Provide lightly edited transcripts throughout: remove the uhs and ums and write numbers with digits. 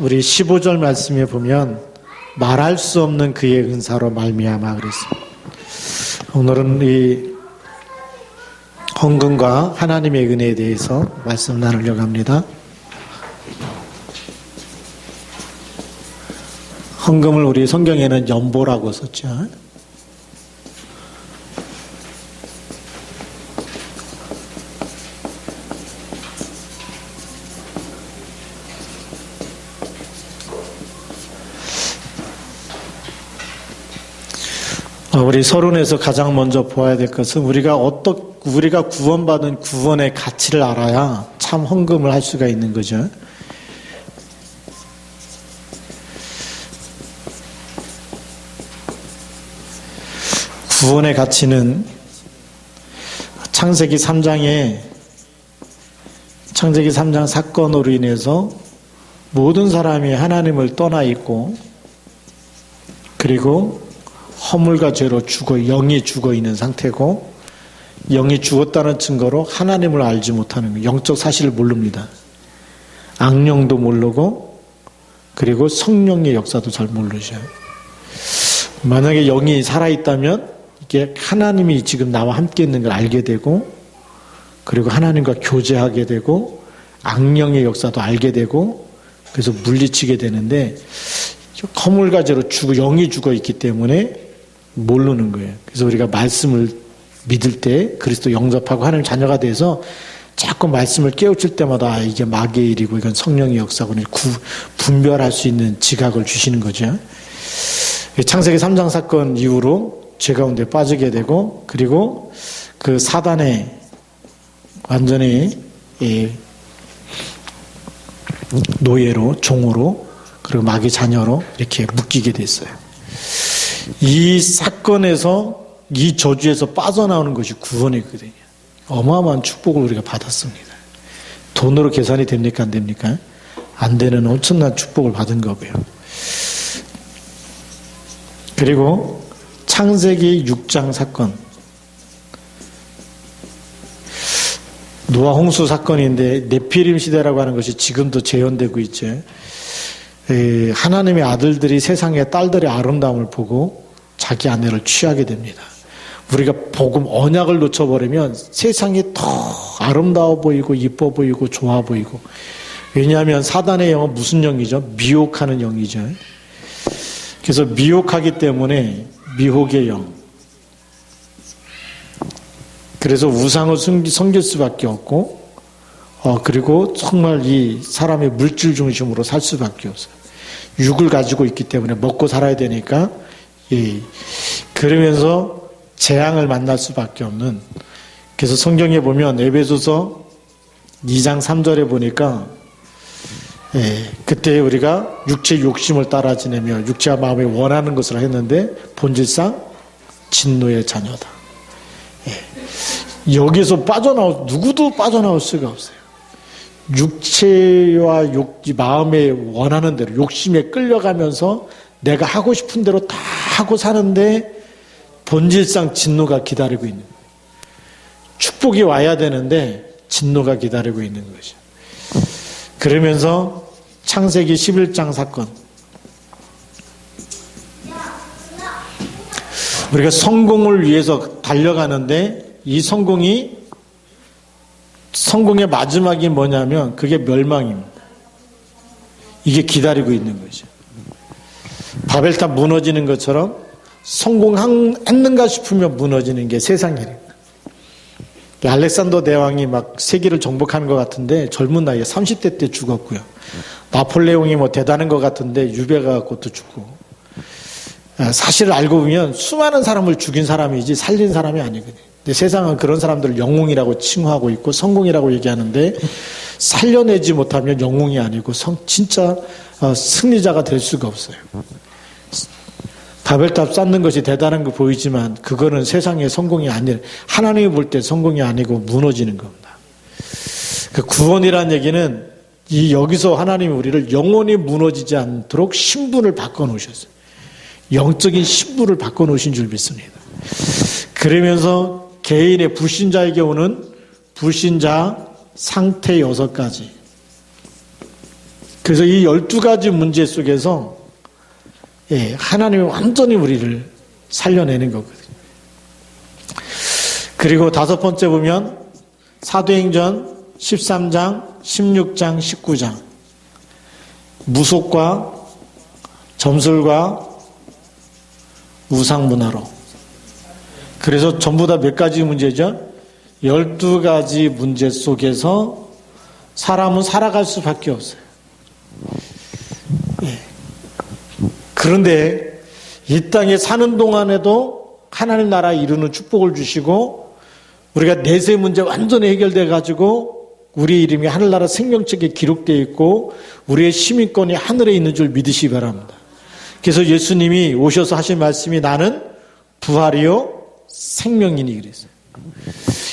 우리 15절 말씀에 보면 말할 수 없는 그의 은사로 말미암아 그랬습니다. 오늘은 이 헌금과 하나님의 은혜에 대해서 말씀 나누려고 합니다. 헌금을 우리 성경에는 연보라고 썼죠. 우리 서론에서 가장 먼저 보아야 될 것은 우리가 구원받은 구원의 가치를 알아야 참 헌금을 할 수가 있는 거죠. 구원의 가치는 창세기 3장 사건으로 인해서 모든 사람이 하나님을 떠나 있고, 그리고 허물과 죄로 영이 죽어 있는 상태고, 영이 죽었다는 증거로 하나님을 알지 못하는 거예요. 영적 사실을 모릅니다. 악령도 모르고, 그리고 성령의 역사도 잘 모르죠. 만약에 영이 살아있다면 이게 하나님이 지금 나와 함께 있는 걸 알게 되고, 그리고 하나님과 교제하게 되고, 악령의 역사도 알게 되고, 그래서 물리치게 되는데, 허물과 죄로 영이 죽어 있기 때문에 모르는 거예요. 그래서 우리가 말씀을 믿을 때 그리스도 영접하고 하나님 자녀가 돼서 자꾸 말씀을 깨우칠 때마다 이게 마귀의 일이고 이건 성령의 역사고 분별할 수 있는 지각을 주시는 거죠. 창세기 3장 사건 이후로 죄 가운데 빠지게 되고, 그리고 그 사단의 완전히 노예로, 종으로, 그리고 마귀 자녀로 이렇게 묶이게 됐어요. 이 사건에서, 이 저주에서 빠져나오는 것이 구원이거든요. 어마어마한 축복을 우리가 받았습니다. 돈으로 계산이 됩니까? 안 됩니까? 안 되는 엄청난 축복을 받은 거고요. 그리고 창세기 6장 사건, 노아 홍수 사건인데 네피림 시대라고 하는 것이 지금도 재현되고 있죠. 하나님의 아들들이 세상의 딸들의 아름다움을 보고 자기 아내를 취하게 됩니다. 우리가 복음 언약을 놓쳐버리면 세상이 더 아름다워 보이고 이뻐 보이고 좋아 보이고, 왜냐하면 사단의 영은 무슨 영이죠? 미혹하는 영이죠. 그래서 미혹하기 때문에 미혹의 영, 그래서 우상을 섬길 수밖에 없고, 그리고 정말 이 사람의 물질 중심으로 살 수밖에 없어요. 육을 가지고 있기 때문에 먹고 살아야 되니까, 그러면서 재앙을 만날 수밖에 없는. 그래서 성경에 보면 에베소서 2장 3절에 보니까, 그때 우리가 육체 욕심을 따라 지내며 육체와 마음이 원하는 것을 했는데 본질상 진노의 자녀다. 여기서 누구도 빠져나올 수가 없어요. 육체와 마음에 원하는 대로, 욕심에 끌려가면서 내가 하고 싶은 대로 다 하고 사는데 본질상 진노가 기다리고 있는 거예요. 축복이 와야 되는데 진노가 기다리고 있는 거죠. 그러면서 창세기 11장 사건, 우리가 성공을 위해서 달려가는데 이 성공의 마지막이 뭐냐면 그게 멸망입니다. 이게 기다리고 있는 거죠. 바벨탑 무너지는 것처럼 성공했는가 싶으면 무너지는 게 세상 일입니다. 알렉산더 대왕이 막 세계를 정복하는 것 같은데 젊은 나이에 30대 때 죽었고요. 나폴레옹이 대단한 것 같은데 유배가 갖고 또 죽고. 사실을 알고 보면 수많은 사람을 죽인 사람이지 살린 사람이 아니거든요. 근데 세상은 그런 사람들을 영웅이라고 칭호하고 있고 성공이라고 얘기하는데, 살려내지 못하면 영웅이 아니고 진짜 승리자가 될 수가 없어요. 바벨탑 쌓는 것이 대단한 거 보이지만 그거는 세상의 성공이 아니라, 하나님이 볼 때 성공이 아니고 무너지는 겁니다. 그 구원이라는 얘기는 여기서 하나님이 우리를 영원히 무너지지 않도록 신분을 바꿔놓으셨어요. 영적인 신분을 바꿔놓으신 줄 믿습니다. 그러면서 개인의 불신자에게 오는 불신자 상태 6가지. 그래서 이 12가지 문제 속에서 하나님이 완전히 우리를 살려내는 거거든요. 그리고 다섯 번째 보면 사도행전 13장, 16장, 19장 무속과 점술과 우상문화로. 그래서 전부 다 몇 가지 문제죠? 12가지 문제 속에서 사람은 살아갈 수밖에 없어요. 그런데 이 땅에 사는 동안에도 하나님 나라 이루는 축복을 주시고 우리가 내세 문제 완전히 해결돼 가지고 우리 이름이 하늘나라 생명책에 기록되어 있고 우리의 시민권이 하늘에 있는 줄 믿으시기 바랍니다. 그래서 예수님이 오셔서 하신 말씀이 나는 부활이요 생명이니 그랬어요.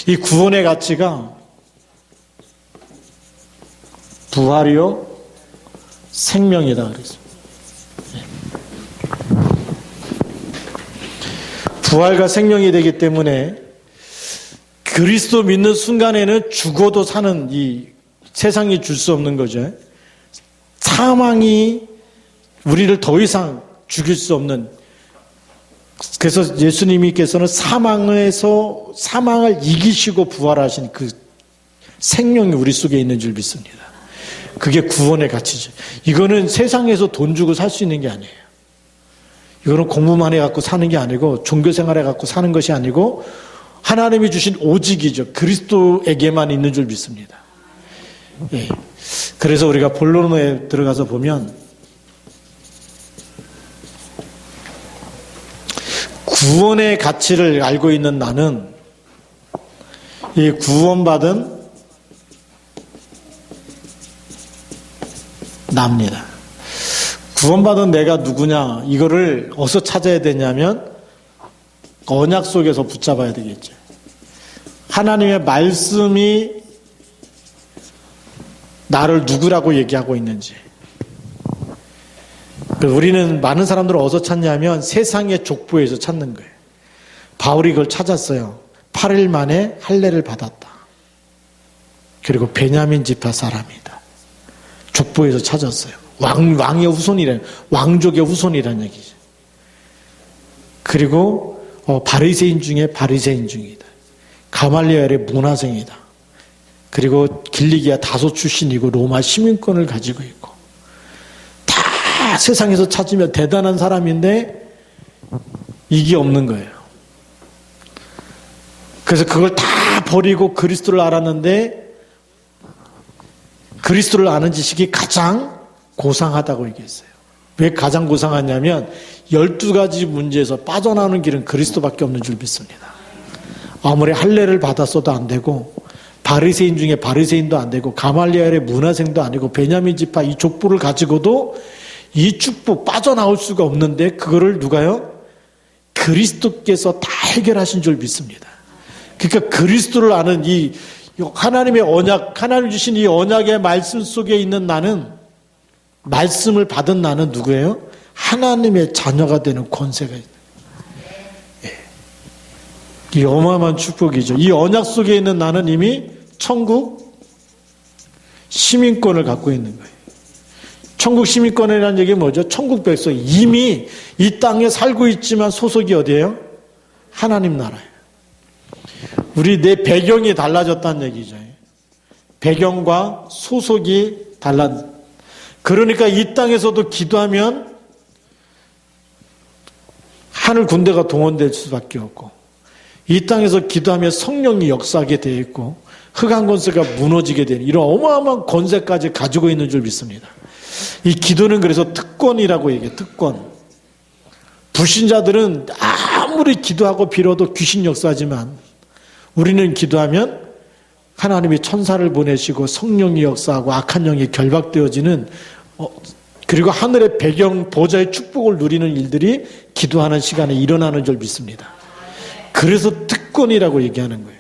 이 구원의 가치가 부활이요 생명이다 그랬어요. 부활과 생명이 되기 때문에 그리스도 믿는 순간에는 죽어도 사는 이 세상이 줄 수 없는 거죠. 사망이 우리를 더 이상 죽일 수 없는. 그래서 예수님께서는 사망을 이기시고 부활하신 그 생명이 우리 속에 있는 줄 믿습니다. 그게 구원의 가치죠. 이거는 세상에서 돈 주고 살 수 있는 게 아니에요. 이거는 공부만 해갖고 사는 게 아니고 종교생활 해갖고 사는 것이 아니고 하나님이 주신 오직이죠. 그리스도에게만 있는 줄 믿습니다. 그래서 우리가 본론에 들어가서 보면 구원의 가치를 알고 있는 나는 이 구원받은 나입니다. 구원받은 내가 누구냐 이거를 어디서 찾아야 되냐면 언약 속에서 붙잡아야 되겠죠. 하나님의 말씀이 나를 누구라고 얘기하고 있는지. 우리는 많은 사람들을 어디서 찾냐면 세상의 족보에서 찾는 거예요. 바울이 그걸 찾았어요. 8일 만에 할례를 받았다. 그리고 베냐민 지파 사람이다. 족보에서 찾았어요. 왕의 후손이란, 왕족의 후손이란 얘기죠. 그리고 바리새인 중에 바리새인 중이다. 가말리엘의 문화생이다. 그리고 길리기아 다소 출신이고 로마 시민권을 가지고 있고 다 세상에서 찾으면 대단한 사람인데 이게 없는 거예요. 그래서 그걸 다 버리고 그리스도를 알았는데 그리스도를 아는 지식이 가장 고상하다고 얘기했어요. 왜 가장 고상하냐면 12가지 문제에서 빠져나오는 길은 그리스도밖에 없는 줄 믿습니다. 아무리 할례를 받았어도 안 되고 바리새인 중에 바리새인도 안 되고 가말리엘의 문화생도 아니고 베냐민 지파 이 족보를 가지고도 이 축복 빠져나올 수가 없는데 그거를 누가요? 그리스도께서 다 해결하신 줄 믿습니다. 그러니까 그리스도를 아는 이 하나님의 언약, 하나님 주신 이 언약의 말씀 속에 있는 나는 말씀을 받은 나는 누구예요? 하나님의 자녀가 되는 권세가 있다. 이 어마어마한 축복이죠. 이 언약 속에 있는 나는 이미 천국 시민권을 갖고 있는 거예요. 천국 시민권이라는 얘기는 뭐죠? 천국 백성 이미 이 땅에 살고 있지만 소속이 어디예요? 하나님 나라예요. 우리 내 배경이 달라졌다는 얘기죠. 배경과 소속이 달라. 그러니까 이 땅에서도 기도하면 하늘 군대가 동원될 수밖에 없고 이 땅에서 기도하면 성령이 역사하게 되어 있고 흑암 권세가 무너지게 되는 이런 어마어마한 권세까지 가지고 있는 줄 믿습니다. 이 기도는 그래서 특권이라고 얘기해요. 특권. 불신자들은 아무리 기도하고 빌어도 귀신 역사하지만 우리는 기도하면 하나님이 천사를 보내시고 성령이 역사하고 악한 영이 결박되어지는 그리고 하늘의 배경 보좌의 축복을 누리는 일들이 기도하는 시간에 일어나는 줄 믿습니다. 그래서 특권이라고 얘기하는 거예요.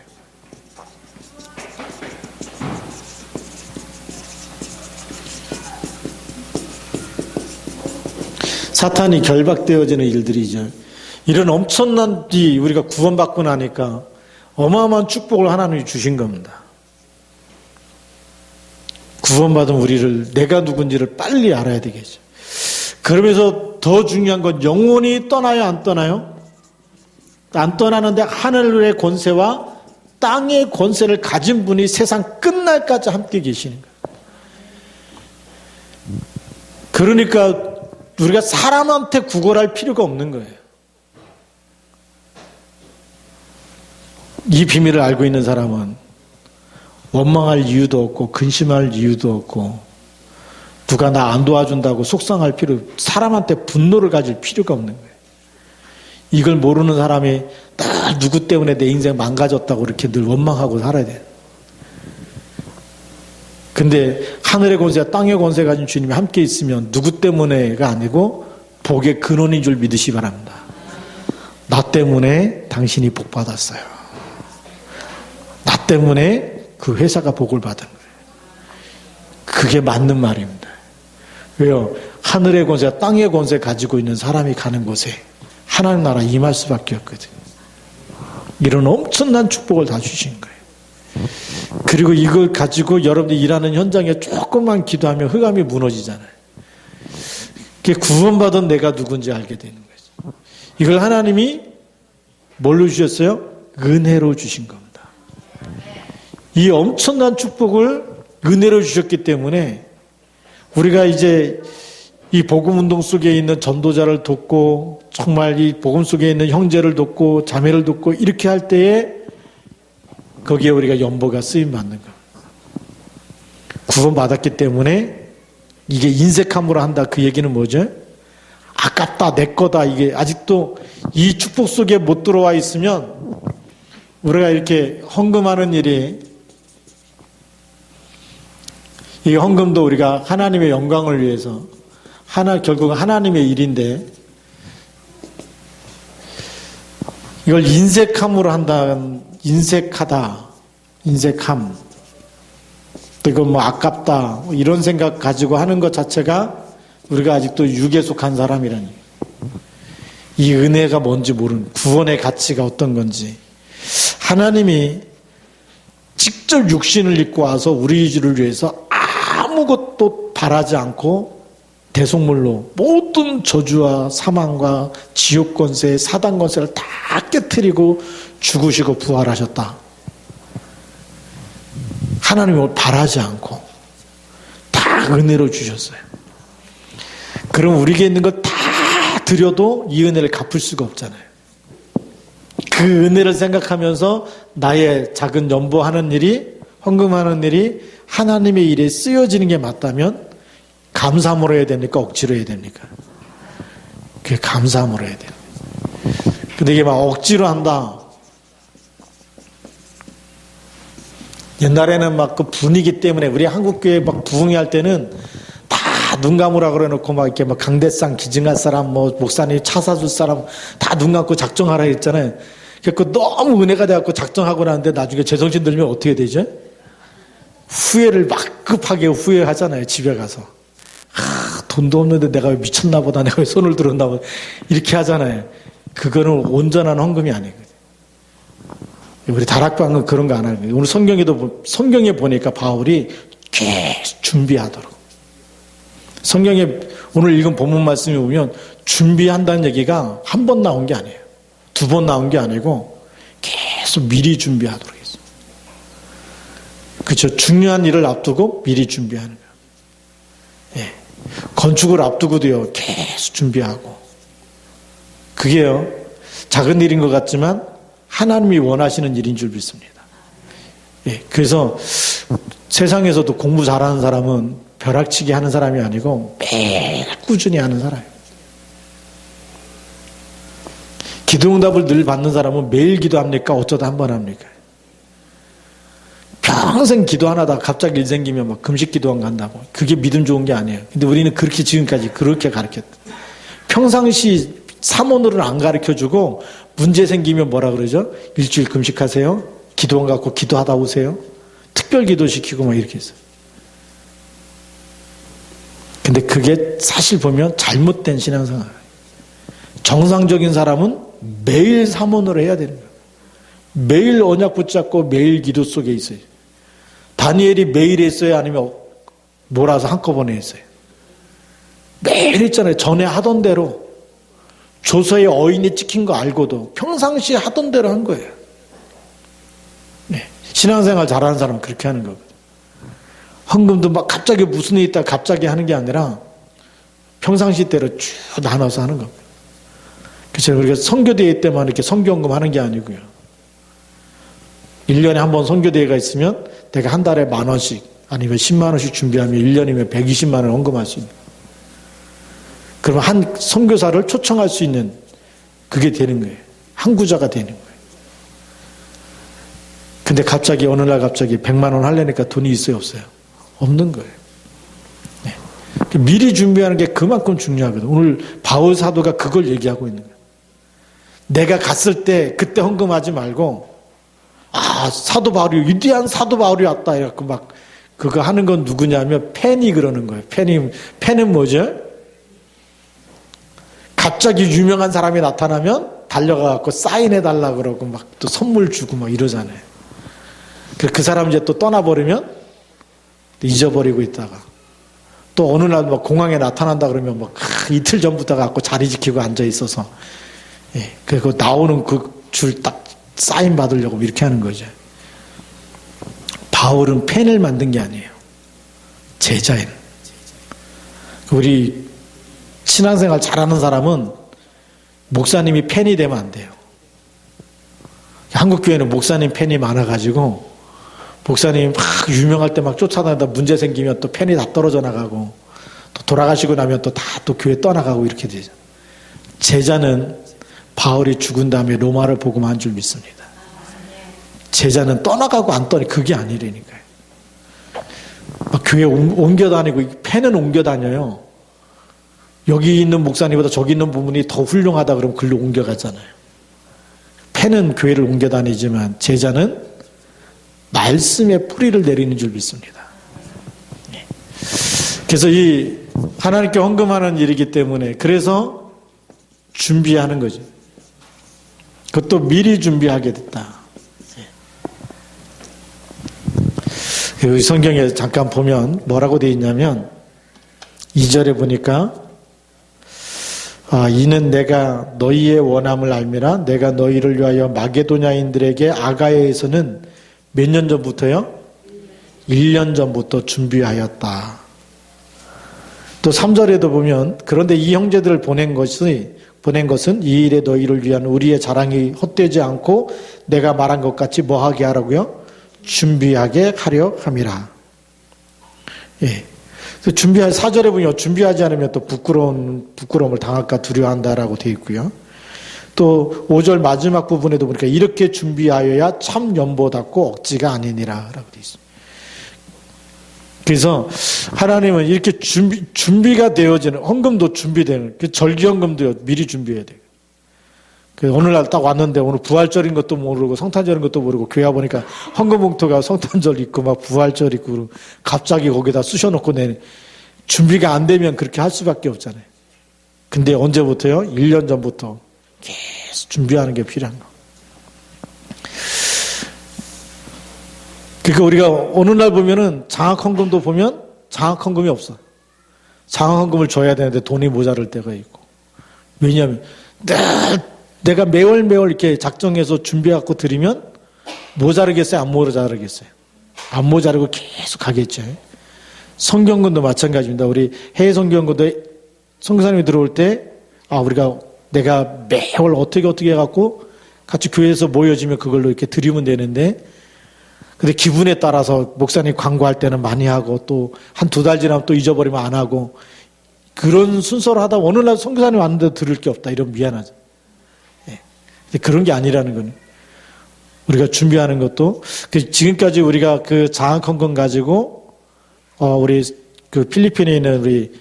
사탄이 결박되어지는 일들이죠. 이런 엄청난 우리가 구원받고 나니까 어마어마한 축복을 하나님이 주신 겁니다. 구원받은 우리를 내가 누군지를 빨리 알아야 되겠죠. 그러면서 더 중요한 건 영혼이 떠나요, 안 떠나요? 안 떠나는데 하늘의 권세와 땅의 권세를 가진 분이 세상 끝날까지 함께 계시는 거예요. 그러니까 우리가 사람한테 구걸할 필요가 없는 거예요. 이 비밀을 알고 있는 사람은 원망할 이유도 없고 근심할 이유도 없고 누가 나 안 도와준다고 속상할 필요, 사람한테 분노를 가질 필요가 없는 거예요. 이걸 모르는 사람이 늘 누구 때문에 내 인생 망가졌다고 이렇게 늘 원망하고 살아야 돼요. 근데 하늘의 권세와 땅의 권세 가진 주님이 함께 있으면 누구 때문에가 아니고 복의 근원인 줄 믿으시 바랍니다. 나 때문에 당신이 복 받았어요. 나 때문에 그 회사가 복을 받은 거예요. 그게 맞는 말입니다. 왜요? 하늘의 권세와 땅의 권세 가지고 있는 사람이 가는 곳에 하나님 나라 임할 수밖에 없거든요. 이런 엄청난 축복을 다 주신 거예요. 그리고 이걸 가지고 여러분들이 일하는 현장에 조금만 기도하면 흑암이 무너지잖아요. 그게 구원받은 내가 누군지 알게 되는 거죠. 이걸 하나님이 뭘로 주셨어요? 은혜로 주신 겁니다. 이 엄청난 축복을 은혜로 주셨기 때문에 우리가 이제 이 복음운동 속에 있는 전도자를 돕고 정말 이 복음 속에 있는 형제를 돕고 자매를 돕고 이렇게 할 때에 거기에 우리가 연보가 쓰임받는 거예요. 구원받았기 때문에 이게 인색함으로 한다. 그 얘기는 뭐죠? 아깝다, 내 거다. 이게 아직도 이 축복 속에 못 들어와 있으면 우리가 이렇게 헌금하는 일이, 이 헌금도 우리가 하나님의 영광을 위해서 결국은 하나님의 일인데 이걸 인색함으로 한다는, 인색함, 또 이거 뭐 아깝다 이런 생각 가지고 하는 것 자체가 우리가 아직도 육에 속한 사람이라니, 이 은혜가 뭔지 모르는, 구원의 가치가 어떤 건지, 하나님이 직접 육신을 입고 와서 우리를 위해서 아무것도 바라지 않고 대속물로 모든 저주와 사망과 지옥 권세, 사단 권세를 다 깨트리고 죽으시고 부활하셨다. 하나님을 바라지 않고 다 은혜로 주셨어요. 그럼 우리에게 있는 거 다 드려도 이 은혜를 갚을 수가 없잖아요. 그 은혜를 생각하면서 나의 작은 연보하는 일이, 헌금하는 일이 하나님의 일에 쓰여지는 게 맞다면 감사함으로 해야 됩니까? 억지로 해야 됩니까? 그게 감사함으로 해야 돼요. 근데 이게 막 억지로 한다. 옛날에는 막 그 분위기 때문에 우리 한국교회 막 부흥회 할 때는 다 눈 감으라 그래 놓고 막 이렇게 막 강대상 기증할 사람, 뭐 목사님 차 사줄 사람 다 눈 감고 작정하라 했잖아요. 그래서 너무 은혜가 돼갖고 작정하고 나는데 나중에 제정신 들면 어떻게 되죠? 후회를 막 급하게 후회하잖아요. 집에 가서. 돈도 없는데 내가 왜 미쳤나 보다, 내가 왜 손을 들었나 보다 이렇게 하잖아요. 그거는 온전한 헌금이 아니거든요. 우리 다락방은 그런 거 안 하는 거예요. 오늘 성경에 보니까 바울이 계속 준비하도록, 성경에 오늘 읽은 본문 말씀에 보면 준비한다는 얘기가 한 번 나온 게 아니에요. 두 번 나온 게 아니고 계속 미리 준비하도록 했어요. 그렇죠. 중요한 일을 앞두고 미리 준비하는 거예요. 예. 건축을 앞두고도요, 계속 준비하고. 그게요, 작은 일인 것 같지만 하나님이 원하시는 일인 줄 믿습니다. 예. 그래서 세상에서도 공부 잘하는 사람은 벼락치기 하는 사람이 아니고 매일 꾸준히 하는 사람이에요. 기도응답을 늘 받는 사람은 매일 기도합니까? 어쩌다 한 번 합니까? 평생 기도 안 하다가 갑자기 일 생기면 막 금식 기도원 간다고. 그게 믿음 좋은 게 아니에요. 근데 우리는 그렇게 지금까지 그렇게 가르쳤다. 평상시 사모늘은 안 가르쳐주고 문제 생기면 뭐라 그러죠? 일주일 금식하세요. 기도원 갖고 기도하다 오세요. 특별 기도 시키고 막 이렇게 했어요. 근데 그게 사실 보면 잘못된 신앙생활이에요. 정상적인 사람은 매일 사모늘을 해야 되는 거예요. 매일 언약 붙잡고 매일 기도 속에 있어요. 다니엘이 매일 했어요? 아니면 몰아서 한꺼번에 했어요. 매일 했잖아요. 전에 하던 대로. 조서에 어인이 찍힌 거 알고도 평상시에 하던 대로 한 거예요. 네. 신앙생활 잘하는 사람은 그렇게 하는 거거든요. 헌금도 막 갑자기 무슨 일이 있다 갑자기 하는 게 아니라 평상시대로 쭉 나눠서 하는 겁니다. 그래서 우리가 선교대회 때만 이렇게 선교헌금 하는 게 아니고요. 1년에 한 번 선교대회가 있으면 내가 한 달에 10,000원씩 아니면 10만 원씩 준비하면 1년이면 120만 원 헌금할 수 있는. 그러면 한 선교사를 초청할 수 있는 그게 되는 거예요. 항구자가 되는 거예요. 근데 갑자기 어느 날 갑자기 100만 원 하려니까 돈이 있어요, 없어요? 없는 거예요. 네. 미리 준비하는 게 그만큼 중요하거든요. 오늘 바울 사도가 그걸 얘기하고 있는 거예요. 내가 갔을 때 그때 헌금하지 말고 사도 바울이 위대한 사도 바울이 왔다 이렇게 막 그거 하는 건 누구냐면 팬이 그러는 거예요. 팬은 뭐죠? 갑자기 유명한 사람이 나타나면 달려가갖고 사인해 달라 그러고 막 또 선물 주고 막 이러잖아요. 그 사람 이제 또 떠나버리면 잊어버리고 있다가 또 어느 날 막 공항에 나타난다 그러면 막 이틀 전부터 갖고 자리 지키고 앉아 있어서 그리고 나오는 그 줄 딱 사인 받으려고 이렇게 하는 거죠. 바울은 팬을 만든 게 아니에요. 제자인. 우리 신앙생활 잘하는 사람은 목사님이 팬이 되면 안 돼요. 한국교회는 목사님 팬이 많아가지고 목사님 막 유명할 때 막 쫓아다니다 문제 생기면 또 팬이 다 떨어져 나가고 또 돌아가시고 나면 또 다 또 교회 떠나가고 이렇게 되죠. 제자는 바울이 죽은 다음에 로마를 복음한 줄 믿습니다. 제자는 떠나가고 안 떠니 그게 아니라니까요. 막 교회 옮겨 다니고 팬은 옮겨 다녀요. 여기 있는 목사님보다 저기 있는 부분이 더 훌륭하다 그러면 글로 옮겨가잖아요. 팬은 교회를 옮겨 다니지만 제자는 말씀에 뿌리를 내리는 줄 믿습니다. 그래서 이 하나님께 헌금하는 일이기 때문에 그래서 준비하는 거죠. 그것도 미리 준비하게 됐다. 여기 성경에 잠깐 보면 뭐라고 되어 있냐면 2절에 보니까 이는 내가 너희의 원함을 알미라 내가 너희를 위하여 마게도냐인들에게 아가야에서는 몇 년 전부터요? 1년 전부터 준비하였다. 또 3절에도 보면 그런데 이 형제들을 보낸 것은 이 일에 너희를 위한 우리의 자랑이 헛되지 않고 내가 말한 것 같이 뭐하게 하라고요? 준비하게 하려 함이라. 예. 준비할 4절에 보면 준비하지 않으면 또 부끄러움을 당할까 두려워한다라고 되어 있고요. 또 5절 마지막 부분에도 보니까 이렇게 준비하여야 참 연보답고 억지가 아니니라라고 되어 있습니다. 그래서 하나님은 이렇게 준비가 되어지는 헌금도 준비되는 절기헌금도 미리 준비해야 돼요. 오늘날 딱 왔는데 오늘 부활절인 것도 모르고 성탄절인 것도 모르고 교회 와보니까 헌금 봉투가 성탄절 있고 막 부활절 있고 갑자기 거기다 쑤셔놓고 준비가 안 되면 그렇게 할 수밖에 없잖아요. 근데 언제부터요? 1년 전부터 계속 준비하는 게 필요한 거. 그러니까 우리가 어느 날 보면은 장학헌금도 보면 장학헌금이 없어. 장학헌금을 줘야 되는데 돈이 모자랄 때가 있고. 왜냐하면 내가 매월 이렇게 작정해서 준비해갖고 드리면 모자르겠어요? 안 모자르겠어요? 안 모자르고 계속 가겠죠. 성경건도 마찬가지입니다. 우리 해외 성경건도 선교사님이 들어올 때 내가 매월 어떻게 해갖고 같이 교회에서 모여지면 그걸로 이렇게 드리면 되는데 근데 기분에 따라서 목사님 광고할 때는 많이 하고 또 한 2달 지나면 또 잊어버리면 안 하고 그런 순서를 하다 어느 날 선교사님 왔는데 들을 게 없다 이러면 미안하죠. 그런 게 아니라는 거는 우리가 준비하는 것도 지금까지 우리가 그 장학헌금 가지고 우리 그 필리핀에 있는 우리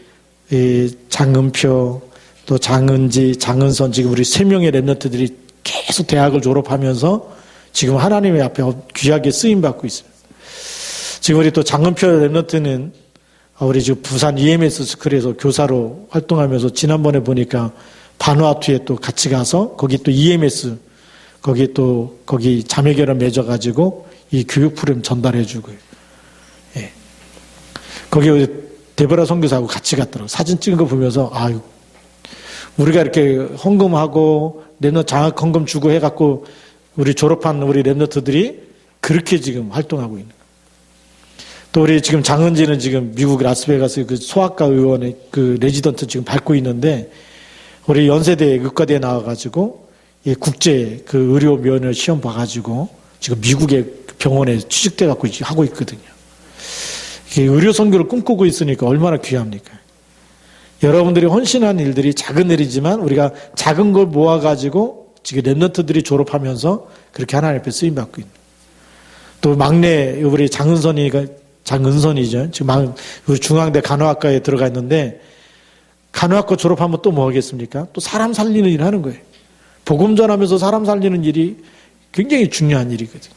장은표 또 장은지 장은선 지금 우리 3명의 랩런트들이 계속 대학을 졸업하면서 지금 하나님의 앞에 귀하게 쓰임 받고 있습니다. 지금 우리 또 장은표 랩런트는 우리 지금 부산 EMS 스쿨에서 교사로 활동하면서 지난번에 보니까 바누아투에 또 같이 가서 거기 또 EMS 거기 자매결연 맺어가지고 이 교육 프로그램 전달해주고요. 예. 거기에 데보라 선교사하고 같이 갔더라고요. 사진 찍은 거 보면서, 아유, 우리가 이렇게 헌금하고, 랩넌트 장학 헌금 주고 해갖고, 우리 졸업한 우리 랩넌트들이 그렇게 지금 활동하고 있는 거예요. 또 우리 지금 장은지는 지금 미국 라스베가스 그 소아과 의원의 그 레지던트 지금 밟고 있는데, 우리 연세대 의과대에 나와가지고, 국제 그 의료 면허 시험 봐가지고, 지금 미국의 병원에 취직돼갖고 하고 있거든요. 의료 선교를 꿈꾸고 있으니까 얼마나 귀합니까? 여러분들이 헌신한 일들이 작은 일이지만 우리가 작은 걸 모아가지고 지금 랩넌트들이 졸업하면서 그렇게 하나님 앞에 쓰임받고 있는. 또 막내 우리 장은선이죠. 지금 우리 중앙대 간호학과에 들어가 있는데 간호학과 졸업하면 또 뭐 하겠습니까? 또 사람 살리는 일을 하는 거예요. 복음 전하면서 사람 살리는 일이 굉장히 중요한 일이거든요.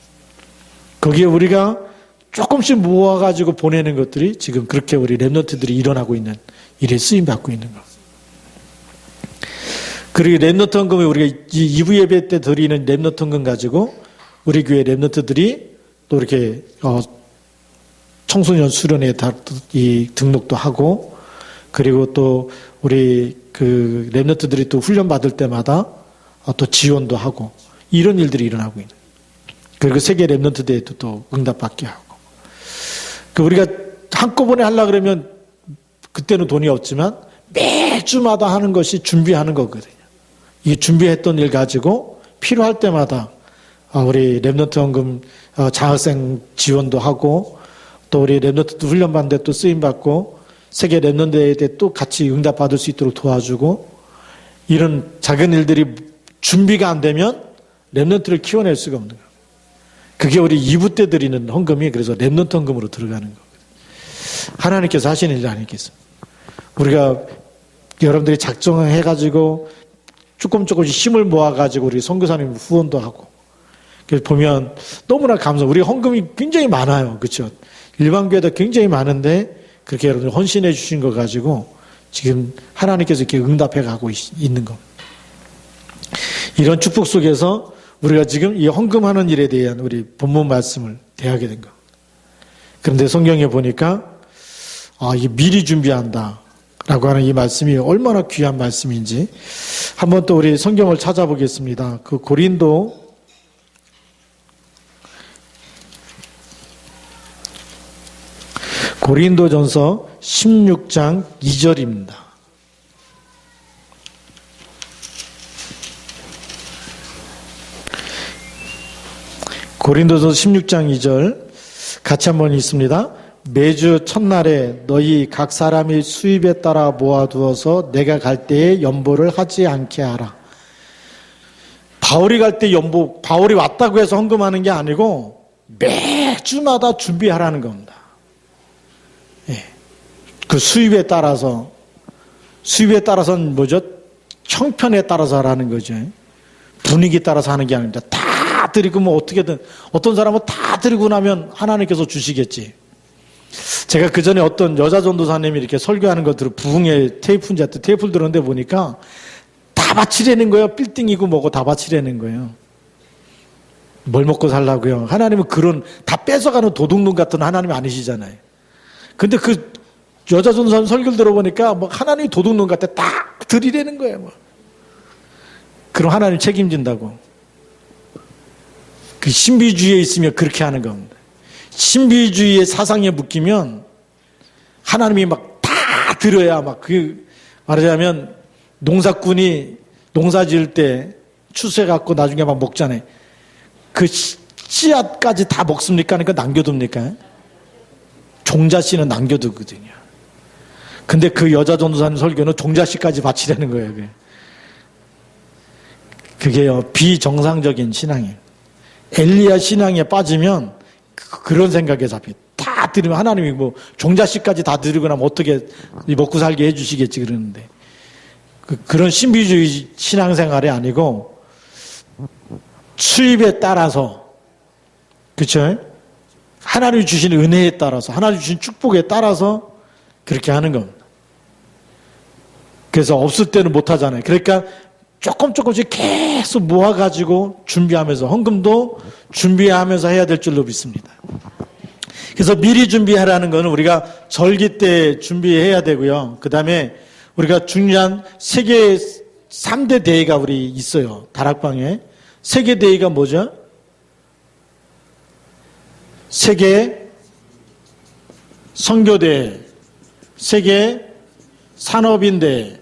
거기에 우리가 조금씩 모아가지고 보내는 것들이 지금 그렇게 우리 랩넌트들이 일어나고 있는 일에 쓰임받고 있는 것. 그리고 랩넌트 헌금을 우리가 2부 예배 때 드리는 랩넌트 헌금 가지고 우리 교회 랩넌트들이 또 이렇게 청소년 수련회에 등록도 하고 그리고 또 우리 그 랩넌트들이 또 훈련 받을 때마다 또 지원도 하고 이런 일들이 일어나고 있는. 그리고 세계 랩넌트 대회도 또 응답받게 하고. 우리가 한꺼번에 하려고 그러면 그때는 돈이 없지만 매주마다 하는 것이 준비하는 거거든요. 이 준비했던 일 가지고 필요할 때마다 우리 랩넌트 헌금 장학생 지원도 하고 또 우리 랩넌트 훈련받는 데 또 쓰임받고 세계 랩넌트 대회 때 또 같이 응답받을 수 있도록 도와주고 이런 작은 일들이 준비가 안 되면 랩넌트를 키워낼 수가 없는 거예요. 그게 우리 2부 때 드리는 헌금이 그래서 랩넌트 헌금으로 들어가는 거거든요. 하나님께서 하시는 일 아니겠습니까? 우리가 여러분들이 작정해가지고 조금씩 힘을 모아가지고 우리 선교사님 후원도 하고 그래서 보면 너무나 우리 헌금이 굉장히 많아요. 그렇죠? 일반 교회도 굉장히 많은데 그렇게 여러분들 헌신해 주신 거 가지고 지금 하나님께서 이렇게 응답해 가고 있는 겁니다. 이런 축복 속에서 우리가 지금 이 헌금하는 일에 대한 우리 본문 말씀을 대하게 된 겁니다. 그런데 성경에 보니까 이 미리 준비한다 라고 하는 이 말씀이 얼마나 귀한 말씀인지 한번 또 우리 성경을 찾아보겠습니다. 그 고린도전서 16장 2절입니다. 고린도전서 16장 2절 같이 한번 읽습니다. 매주 첫날에 너희 각 사람이 수입에 따라 모아두어서 내가 갈 때에 연보를 하지 않게 하라. 바울이 갈 때 바울이 왔다고 해서 헌금하는 게 아니고 매주마다 준비하라는 겁니다. 예. 그 수입에 따라서는 뭐죠? 형편에 따라서 하라는 거죠. 분위기 따라서 하는 게 아닙니다. 다 드리고 뭐 어떻게든 어떤 사람은 다 드리고 나면 하나님께서 주시겠지. 제가 그 전에 어떤 여자 전도사님이 이렇게 설교하는 것들을 부흥의 테이프인지 하여튼 테이프를 들었는데 보니까 다 바치려는 거예요. 빌딩이고 뭐고 다 바치려는 거예요. 뭘 먹고 살라고요. 하나님은 그런 다 뺏어가는 도둑놈 같은 하나님이 아니시잖아요. 근데 그 여자 전도사님 설교를 들어보니까 뭐 하나님이 도둑놈 같아 딱 드리려는 거예요. 뭐. 그럼 하나님 책임진다고. 그 신비주의에 있으면 그렇게 하는 겁니다. 신비주의의 사상에 묶이면 하나님이 막 다 들어야 말하자면 농사꾼이 농사 지을 때 추수해 갖고 나중에 막 먹잖아요. 그 씨앗까지 다 먹습니까? 그러니까 남겨둡니까? 종자씨는 남겨두거든요. 근데 그 여자 전도사님 설교는 종자씨까지 바치라는 거예요. 그게요, 비정상적인 신앙이에요. 엘리야 신앙에 빠지면 그런 생각에 잡혀. 다 드리면 하나님이 뭐 종자씨까지 다 드리고 나면 어떻게 먹고 살게 해주시겠지 그러는데 그런 신비주의 신앙생활이 아니고 수입에 따라서 그렇죠? 하나님이 주신 은혜에 따라서 하나님이 주신 축복에 따라서 그렇게 하는 겁니다. 그래서 없을 때는 못 하잖아요. 그러니까 조금씩 계속 모아가지고 준비하면서 헌금도 준비하면서 해야 될 줄로 믿습니다. 그래서 미리 준비하라는 것은 우리가 절기 때 준비해야 되고요. 그 다음에 우리가 중요한 세계 3대 대회가 우리 있어요. 다락방에. 세계 대회가 뭐죠? 세계 선교대회, 세계 산업인대회,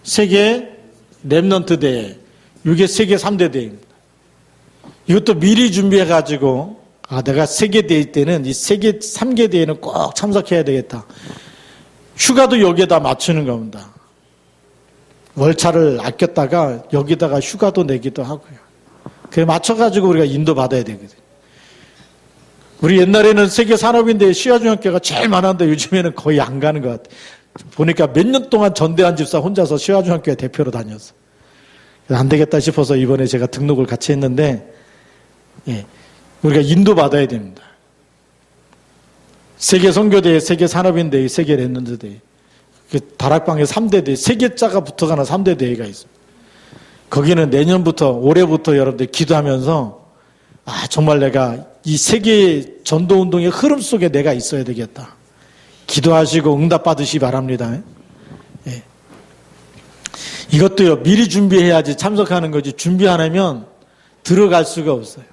세계 랩넌트 대회. 이게 세계 3대 대회입니다. 이것도 미리 준비해가지고 내가 세계 대회 때는 이 세계 3개 대회는 꼭 참석해야 되겠다. 휴가도 여기에다 맞추는 겁니다. 월차를 아꼈다가 여기다가 휴가도 내기도 하고요. 그래 맞춰가지고 우리가 인도 받아야 되거든요. 우리 옛날에는 세계 산업인대회 시화중학교가 제일 많았는데 요즘에는 거의 안 가는 것 같아요. 보니까 몇 년 동안 전대한 집사 혼자서 시화중학교에 대표로 다녔어. 안 되겠다 싶어서 이번에 제가 등록을 같이 했는데, 우리가 인도 받아야 됩니다. 세계 선교대회, 세계 산업인대회, 세계 랩넌트 대회. 다락방에 3대 대회, 3개자가 붙어가는 3대 대회가 있습니다. 거기는 내년부터, 올해부터 여러분들 기도하면서, 정말 내가 이 세계 전도운동의 흐름 속에 내가 있어야 되겠다. 기도하시고 응답 받으시기 바랍니다. 이것도요, 미리 준비해야지 참석하는 거지, 준비 안 하면 들어갈 수가 없어요.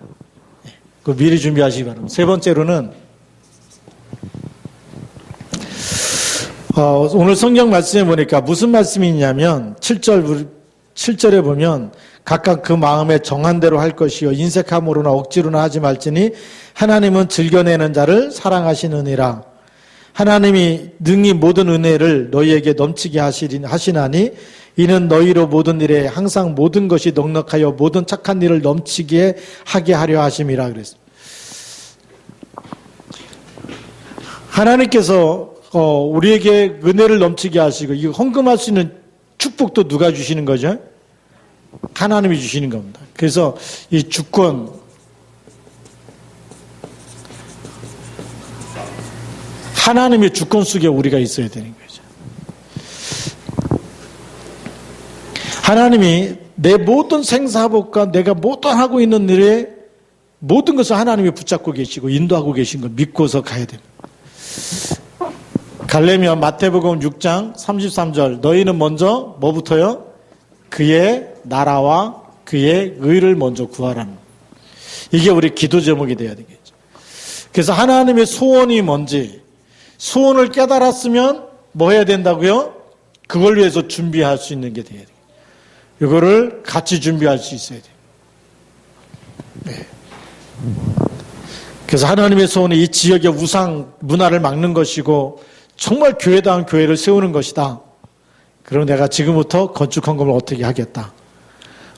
미리 준비하시기 바랍니다. 세 번째로는, 오늘 성경 말씀에 보니까 무슨 말씀이 있냐면, 7절에 보면, 각각 그 마음에 정한 대로 할 것이요 인색함으로나 억지로나 하지 말지니 하나님은 즐겨내는 자를 사랑하시느니라. 하나님이 능히 모든 은혜를 너희에게 넘치게 하시나니 이는 너희로 모든 일에 항상 모든 것이 넉넉하여 모든 착한 일을 넘치게 하게 하려 하심이라 그랬습니다. 하나님께서 우리에게 은혜를 넘치게 하시고 이 헌금할 수 있는 축복도 누가 주시는 거죠? 하나님이 주시는 겁니다. 그래서 이 주권, 하나님의 주권 속에 우리가 있어야 되는 거죠. 하나님이 내 모든 생사복과 내가 모든 하고 있는 일에 모든 것을 하나님이 붙잡고 계시고 인도하고 계신 걸 믿고서 가야 됩니다. 갈레미아 마태복음 6장 33절 너희는 먼저 뭐부터요? 그의 나라와 그의 의를 먼저 구하라는 이게 우리 기도 제목이 돼야 되겠죠. 그래서 하나님의 소원이 뭔지 소원을 깨달았으면 뭐 해야 된다고요? 그걸 위해서 준비할 수 있는 게 돼야 돼요. 이거를 같이 준비할 수 있어야 돼요. 네. 그래서 하나님의 소원이 이 지역의 우상 문화를 막는 것이고 정말 교회다운 교회를 세우는 것이다. 그럼 내가 지금부터 건축 헌금을 어떻게 하겠다.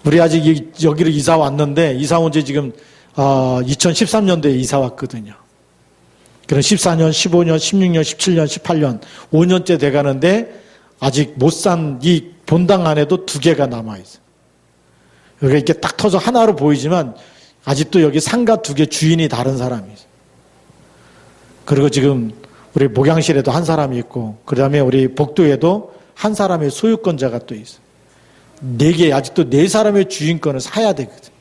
우리 아직 여기를 이사 왔는데 이사 온 지 지금 2013년도에 이사 왔거든요. 그럼 14년, 15년, 16년, 17년, 18년 5년째 돼가는데 아직 못 산 이 본당 안에도 2개가 남아있어요. 여기 이렇게 딱 터져 하나로 보이지만 아직도 여기 상가 2개 주인이 다른 사람이 있어요. 그리고 지금 우리 목양실에도 한 사람이 있고 그 다음에 우리 복도에도 한 사람의 소유권자가 또 있어요. 4개, 아직도 4사람의 주인권을 사야 되거든.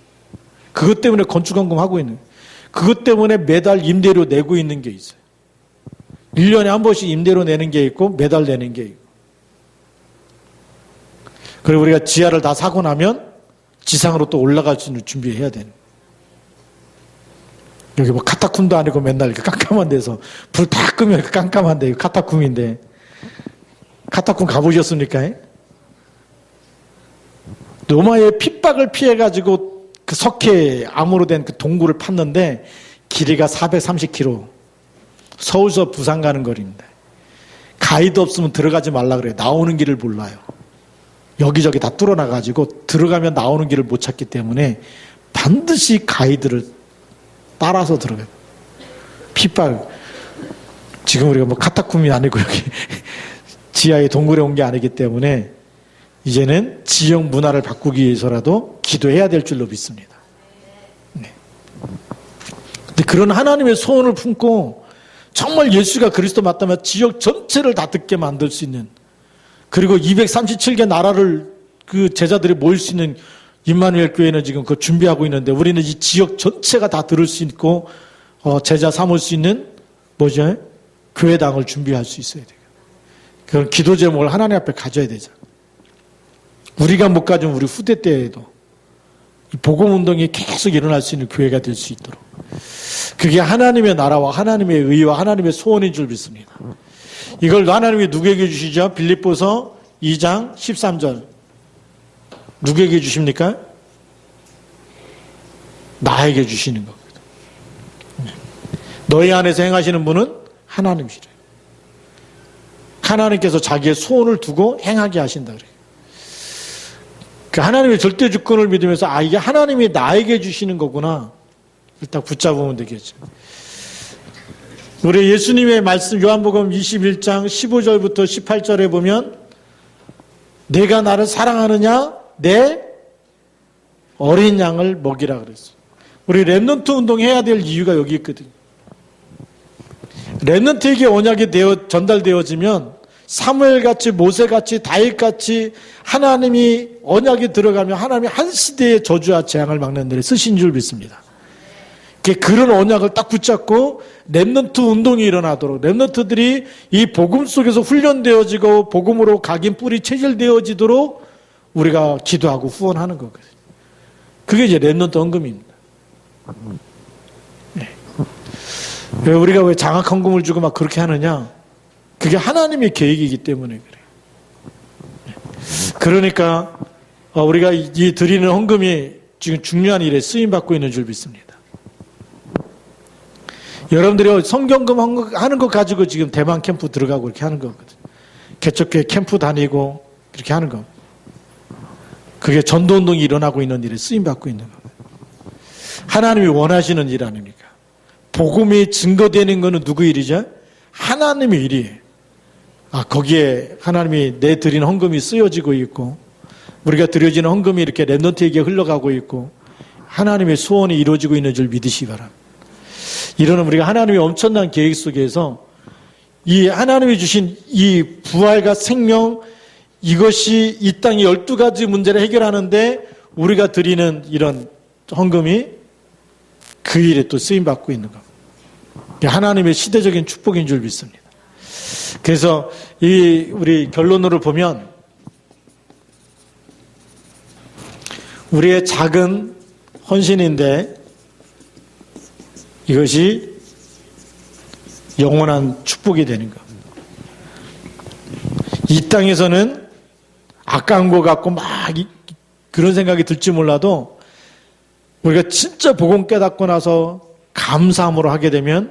그것 때문에 건축헌금 하고 있는 거예요. 그것 때문에 매달 임대료 내고 있는 게 있어요. 1년에 한 번씩 임대료 내는 게 있고 매달 내는 게 있고. 그리고 우리가 지하를 다 사고 나면 지상으로 또 올라갈 수 있는 준비해야 되는 거예요. 여기 뭐 카타쿰도 아니고 맨날 이렇게 깜깜한 데서 불 다 끄면 깜깜한데 카타쿰인데 카타쿰 가보셨습니까? 로마의 핍박을 피해가지고 그 석회 암으로 된 그 동굴을 팠는데 길이가 430km 서울서 부산 가는 거리입니다. 가이드 없으면 들어가지 말라 그래요. 나오는 길을 몰라요. 여기저기 다 뚫어놔가지고 들어가면 나오는 길을 못 찾기 때문에 반드시 가이드를 따라서 들어가요. 핍박. 지금 우리가 뭐 카타쿰이 아니고 여기 지하의 동굴에 온 게 아니기 때문에 이제는 지역 문화를 바꾸기 위해서라도 기도해야 될 줄로 믿습니다. 네. 근데 그런 하나님의 소원을 품고 정말 예수가 그리스도 맞다면 지역 전체를 다 듣게 만들 수 있는 그리고 237개 나라를 그 제자들이 모일 수 있는 임마누엘 교회는 지금 그거 준비하고 있는데 우리는 이 지역 전체가 다 들을 수 있고 제자 삼을 수 있는 뭐죠? 교회당을 준비할 수 있어야 돼요. 그런 기도 제목을 하나님 앞에 가져야 되죠. 우리가 못 가지면 우리 후대 때에도 복음 운동이 계속 일어날 수 있는 교회가 될 수 있도록. 그게 하나님의 나라와 하나님의 의와 하나님의 소원인 줄 믿습니다. 이걸 하나님이 누구에게 주시죠? 빌립보서 2장 13절. 누구에게 주십니까? 나에게 주시는 거거든. 너희 안에서 행하시는 분은 하나님이시래요. 하나님께서 자기의 소원을 두고 행하게 하신다 그래요. 그 하나님의 절대 주권을 믿으면서 이게 하나님이 나에게 주시는 거구나. 일단 붙잡으면 되겠죠. 우리 예수님의 말씀 요한복음 21장 15절부터 18절에 보면 내가 나를 사랑하느냐? 내 어린 양을 먹이라 그랬어요. 우리 렘넌트 운동해야 될 이유가 여기 있거든요. 렘넌트에게 언약이 전달되어지면 사무엘같이 모세같이 다윗같이 하나님이 언약이 들어가면 하나님이 한 시대의 저주와 재앙을 막는 일에 쓰신 줄 믿습니다. 그런 언약을 딱 붙잡고 렘넌트 운동이 일어나도록 렘넌트들이 이 복음 속에서 훈련되어지고 복음으로 각인 뿌리 체질되어지도록 우리가 기도하고 후원하는 거거든요. 그게 이제 렘넌트 헌금입니다. 네. 왜 우리가 왜 장학 헌금을 주고 막 그렇게 하느냐? 그게 하나님의 계획이기 때문에 그래요. 네. 그러니까 우리가 이 드리는 헌금이 지금 중요한 일에 쓰임 받고 있는 줄 믿습니다. 여러분들이 성경금 하는 거 가지고 지금 대만 캠프 들어가고 이렇게 하는 거거든요. 개척교회 캠프 다니고 그렇게 하는 거. 그게 전도운동이 일어나고 있는 일에 쓰임받고 있는 거예요. 하나님이 원하시는 일 아닙니까? 복음이 증거되는 것은 누구 일이죠? 하나님의 일이에요. 거기에 하나님이 내 드린 헌금이 쓰여지고 있고 우리가 드려지는 헌금이 이렇게 렘넌트에게 흘러가고 있고 하나님의 소원이 이루어지고 있는 줄 믿으시기 바랍니다. 이러는 우리가 하나님의 엄청난 계획 속에서 이 하나님이 주신 이 부활과 생명 이것이 이 땅의 12가지 문제를 해결하는데 우리가 드리는 이런 헌금이 그 일에 또 쓰임받고 있는 겁니다. 하나님의 시대적인 축복인 줄 믿습니다. 그래서 우리 결론으로 보면 우리의 작은 헌신인데 이것이 영원한 축복이 되는 것. 이 땅에서는 아까운 것 같고 막 그런 생각이 들지 몰라도 우리가 진짜 복음 깨닫고 나서 감사함으로 하게 되면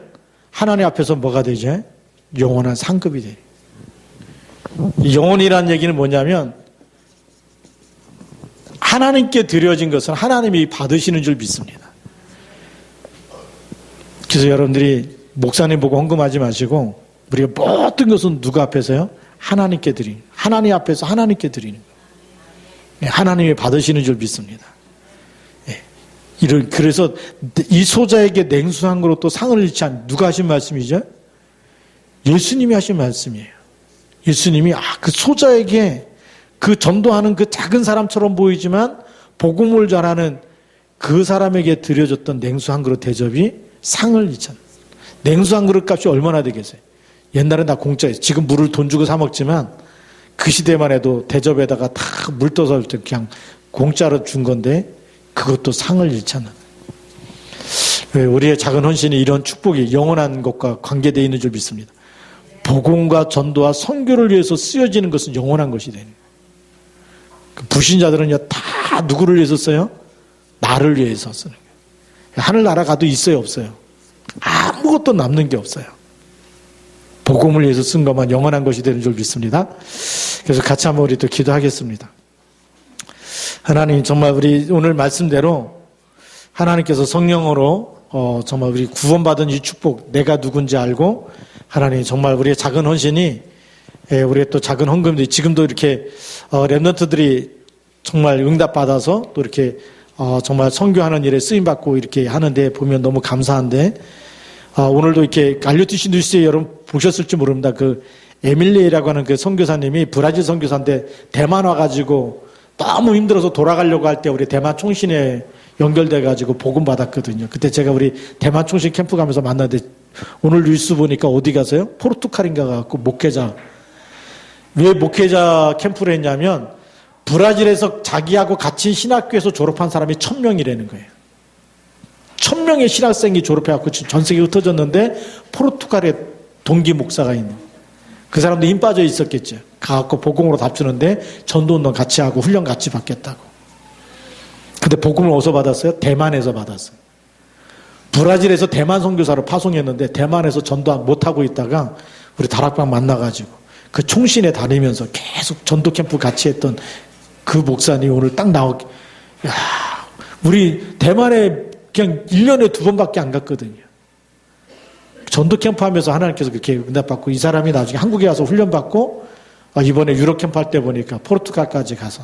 하나님 앞에서 뭐가 되죠? 영원한 상급이 돼요. 영원이라는 얘기는 뭐냐면 하나님께 드려진 것은 하나님이 받으시는 줄 믿습니다. 그래서 여러분들이 목사님 보고 헌금하지 마시고 우리가 모든 것은 누구 앞에서요? 하나님께 드리는, 하나님 앞에서 하나님께 드리는 거예요. 하나님이 받으시는 줄 믿습니다. 그래서 이 소자에게 냉수한 거로 또 상을 잃지 않는 누가 하신 말씀이죠? 예수님이 하신 말씀이에요. 예수님이 그 소자에게 그 전도하는 그 작은 사람처럼 보이지만 복음을 전하는 그 사람에게 드려졌던 냉수 한 그릇 대접이 상을 잃잖아요. 냉수 한 그릇 값이 얼마나 되겠어요? 옛날엔 다 공짜였어요. 지금 물을 돈 주고 사 먹지만 그 시대만 해도 대접에다가 다 물 떠서 그냥 공짜로 준 건데 그것도 상을 잃잖아요. 우리의 작은 헌신이 이런 축복이 영원한 것과 관계되어 있는 줄 믿습니다. 복음과 전도와 선교를 위해서 쓰여지는 것은 영원한 것이 되는 거예요. 불신자들은요 다 누구를 위해서 써요? 나를 위해서 쓰는 거예요. 하늘나라 가도 있어요 없어요? 아무것도 남는 게 없어요. 복음을 위해서 쓴 것만 영원한 것이 되는 줄 믿습니다. 그래서 같이 한번 우리 또 기도하겠습니다. 하나님 정말 우리 오늘 말씀대로 하나님께서 성령으로 정말 우리 구원받은 이 축복 내가 누군지 알고 하나님 정말 우리의 작은 헌신이 우리의 또 작은 헌금들이 지금도 이렇게 렘넌트들이 정말 응답받아서 또 이렇게 정말 선교하는 일에 쓰임받고 이렇게 하는데 보면 너무 감사한데 오늘도 이렇게 알류티시 뉴스에 여러분 보셨을지 모릅니다. 그 에밀리라고 하는 그 선교사님이 브라질 선교사인데 대만 와가지고 너무 힘들어서 돌아가려고 할 때 우리 대만 총신에 연결돼가지고 복음 받았거든요. 그때 제가 우리 대만 총신 캠프 가면서 만났는데 오늘 뉴스 보니까 어디 가세요? 포르투갈인가 가고 목회자. 왜 목회자 캠프를 했냐면 브라질에서 자기하고 같이 신학교에서 졸업한 사람이 1000명이라는 거예요. 1000명의 신학생이 졸업해갖고 지금 전 세계에 흩어졌는데 포르투갈에 동기 목사가 있는. 그 사람도 힘 빠져 있었겠죠. 가갖고 복음으로 답주는데 전도운동 같이 하고 훈련 같이 받겠다고. 근데 복음을 어디서 받았어요? 대만에서 받았어요. 브라질에서 대만 선교사로 파송했는데 대만에서 전도 못하고 있다가 우리 다락방 만나가지고 그 총신에 다니면서 계속 전도 캠프 같이 했던 그 목사님 오늘 딱 나오게. 야, 우리 대만에 그냥 1년에 2번밖에 안 갔거든요. 전도 캠프 하면서 하나님께서 그렇게 응답받고 이 사람이 나중에 한국에 와서 훈련받고 이번에 유럽 캠프 할 때 보니까 포르투갈까지 가서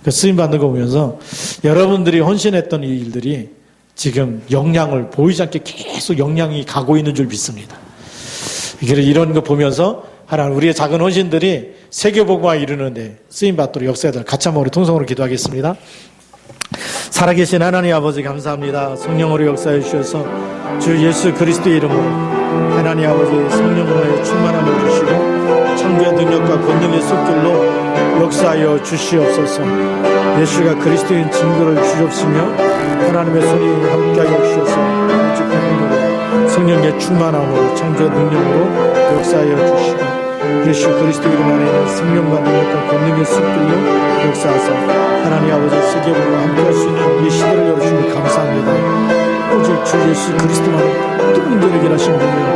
그 쓰임 받는 거 보면서 여러분들이 헌신했던 이 일들이 지금 영향을 보이지 않게 계속 영향이 가고 있는 줄 믿습니다. 이런 거 보면서 하나님 우리의 작은 헌신들이 세계복음화 이루는데 쓰임 받도록 역사들 같이 한번 우리 통성으로 기도하겠습니다. 살아계신 하나님 아버지 감사합니다. 성령으로 역사해 주셔서 주 예수 그리스도의 이름으로 하나님 아버지 성령으로의 충만함을 주시고 창조의 능력과 권능의 숲길로 역사하여 주시옵소서. 예수가 그리스도인 증거를 주옵시며 하나님의 손이 함께하여 주셔서 성령의 충만함으로 창조의 능력으로 역사하여 주시고 예수 그리스도 이름 안에 있는 생명과 능력과 권능의 숲길로 역사하사 하나님 아버지 세계복음과 함께할 수 있는 이 시대를 열어주시니 감사합니다. 오직 주 예수 그리스도만을 뜨거운 되게 하신 분이요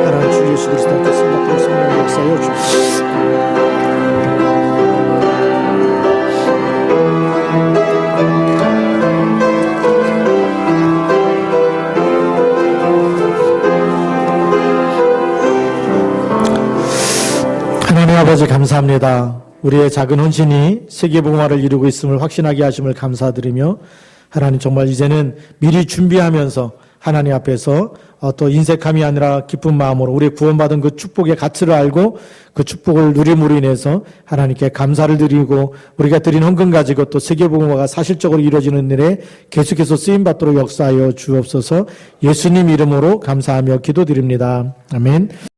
하나님 주 예수 그리스도께 승낙하고 성령 역사하여 주시옵소서. 하나님 아버지 감사합니다. 우리의 작은 헌신이 세계복음화를 이루고 있음을 확신하게 하심을 감사드리며 하나님 정말 이제는 미리 준비하면서 하나님 앞에서 또 인색함이 아니라 기쁜 마음으로 우리 구원받은 그 축복의 가치를 알고 그 축복을 누림으로 인해서 하나님께 감사를 드리고 우리가 드린 헌금 가지고 또 세계복음화가 사실적으로 이루어지는 일에 계속해서 쓰임받도록 역사하여 주옵소서. 예수님 이름으로 감사하며 기도드립니다. 아멘.